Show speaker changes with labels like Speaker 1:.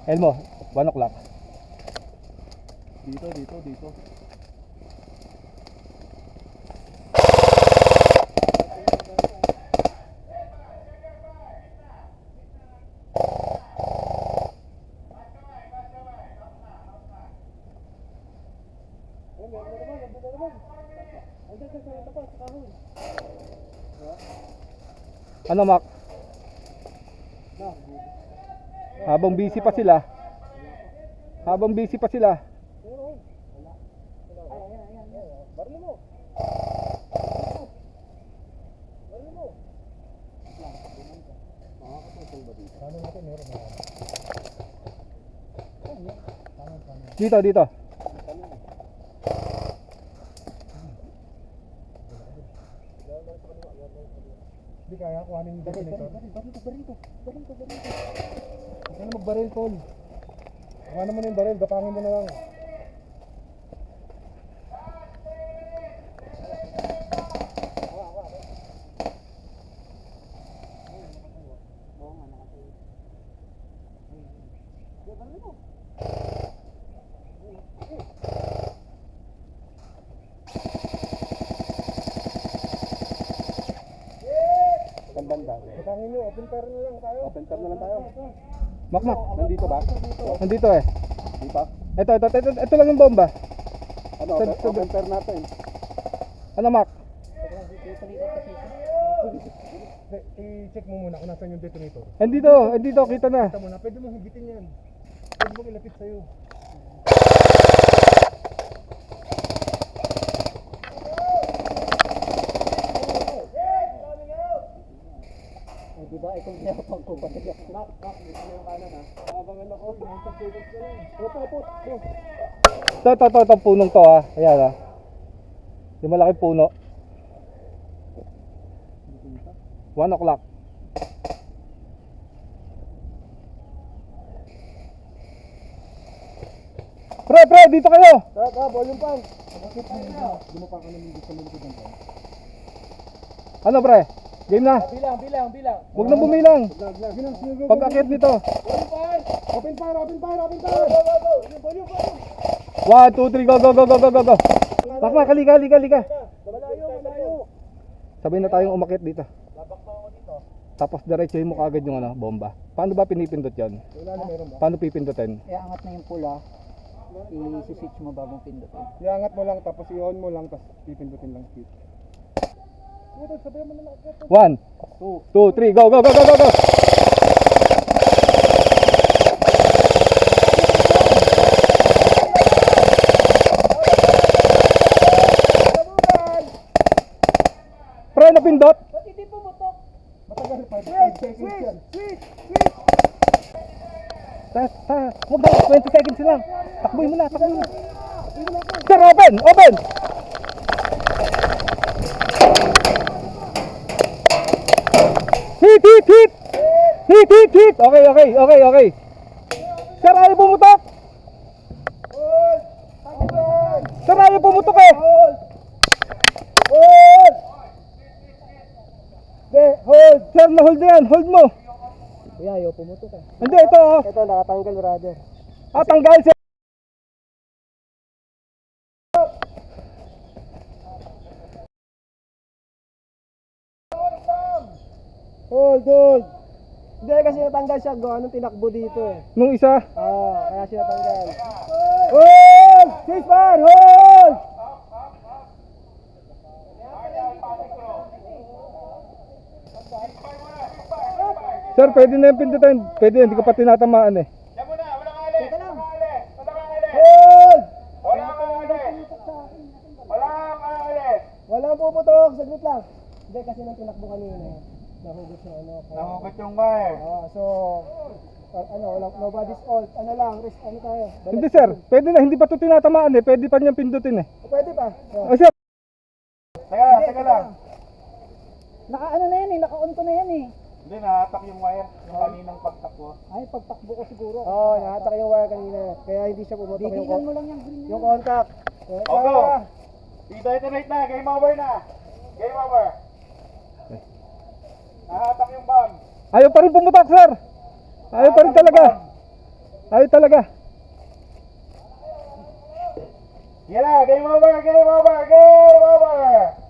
Speaker 1: Elmo, 1 o'clock.
Speaker 2: Dito.
Speaker 1: Ano, Mac? Habang busy pa sila.
Speaker 2: Baril mo.
Speaker 1: Dito.
Speaker 2: Hindi kaya kuhanin yung detonator. Baril. Huwag ka na magbaril, Tol. Kuhanin mo na yung baril, gapangin mo na lang. Gapangin nyo, open fire na lang tayo.
Speaker 1: Mac.
Speaker 2: Nandito ba?
Speaker 1: Nandito eh.
Speaker 2: Dito?
Speaker 1: Ito lang yung bomba.
Speaker 2: Ano, open fire natin.
Speaker 1: Ano, Mac?
Speaker 2: I-check mo muna kung nasan yung detonator.
Speaker 1: Andito, kita na.
Speaker 2: Kita mo na, pwede mo higitin yan. Pwede mo ilapit sa'yo.
Speaker 3: Diba? Itong pinapang ko pa niya.
Speaker 2: Mak, dito na yung kanan ha. Abangan ako, nagpagsugat ko lang. Opot.
Speaker 1: Ito, punong to ha. Ayan ha. Yung malaki puno. 1 o'clock. Pre, dito kayo.
Speaker 2: Volume pan. Dumapa ka naman dito sa lingkod ng pan.
Speaker 1: Ano, pre? Game na.
Speaker 3: Bilang.
Speaker 1: Huwag nang bumilang.
Speaker 2: Go.
Speaker 1: Pag-akit nito.
Speaker 2: Open fire. Volume.
Speaker 1: 1, 2, 3, go. Bakma, halika.
Speaker 2: Malayo.
Speaker 1: Sabay na tayong umakit dito. Tapos diretsuhin mo kaagad yung bomba. Paano ba pinipindot yan?
Speaker 2: Meron ba?
Speaker 1: Paano pipindutin?
Speaker 3: Iangat na yung pula. I-switch mo bagong pindutin.
Speaker 2: Iangat mo lang, tapos i-on mo lang, tapos pipindutin lang speed. Sabayan mo na lang.
Speaker 1: 1, 2, 3, go. Pre, napindot?
Speaker 3: Ba't hindi pumutok?
Speaker 2: Matagal pa. Switch.
Speaker 1: Huwag na, 20 seconds lang. Takboy mo na. Sir, open! Hit! Okay. Sir, ayaw pumutok! Sir, ayaw pumutok eh! Hold! Sir, na-hold na yan! Hold mo!
Speaker 3: Kuya, ayaw pumutok eh.
Speaker 1: Hindi, ito oh!
Speaker 2: Ito, nakatanggal, brother.
Speaker 1: Tanggal sir!
Speaker 2: Hold. Hindi, kasi natanggal siya. Anong tinakbo dito eh.
Speaker 1: Nung isa?
Speaker 2: Kaya siya natanggal. Hold! Ceasefire! Hold!
Speaker 1: Sir, pwede na yung pindutin. Pwede, hindi ko pa tinatamaan eh.
Speaker 3: Teka lang.
Speaker 2: Hold!
Speaker 4: Walang puputok, saglit lang. Hindi kasi nang tinakbo kanina, nahugot yung ano.
Speaker 2: Nahugot yung wire.
Speaker 4: So, nobody's fault. Ano lang, risk, ano tayo?
Speaker 1: Hindi sir, pwede na, hindi pa ito tinatamaan eh. Pwede pa niyang pindutin eh.
Speaker 4: Pwede pa.
Speaker 1: O sir,
Speaker 2: Teka lang.
Speaker 3: Naka-ano na yan eh, naka-on ko na yan eh.
Speaker 2: Hindi, nahatak yung wire. Yung kaninang pagtakbo.
Speaker 3: Ay, pagtakbo ko siguro.
Speaker 4: Oo, nahatak yung wire kanina. Kaya hindi siya pumutok
Speaker 3: Didigan mo lang yung green na
Speaker 4: yung
Speaker 3: yan.
Speaker 4: contact.
Speaker 2: Opo. I-detonate na. Game over na. Game over. Nahatak yung bomb.
Speaker 1: ayaw pa rin pumutok sir. Ayaw pa rin talaga. Ay talaga.
Speaker 2: Yan na, game over, game over, game over!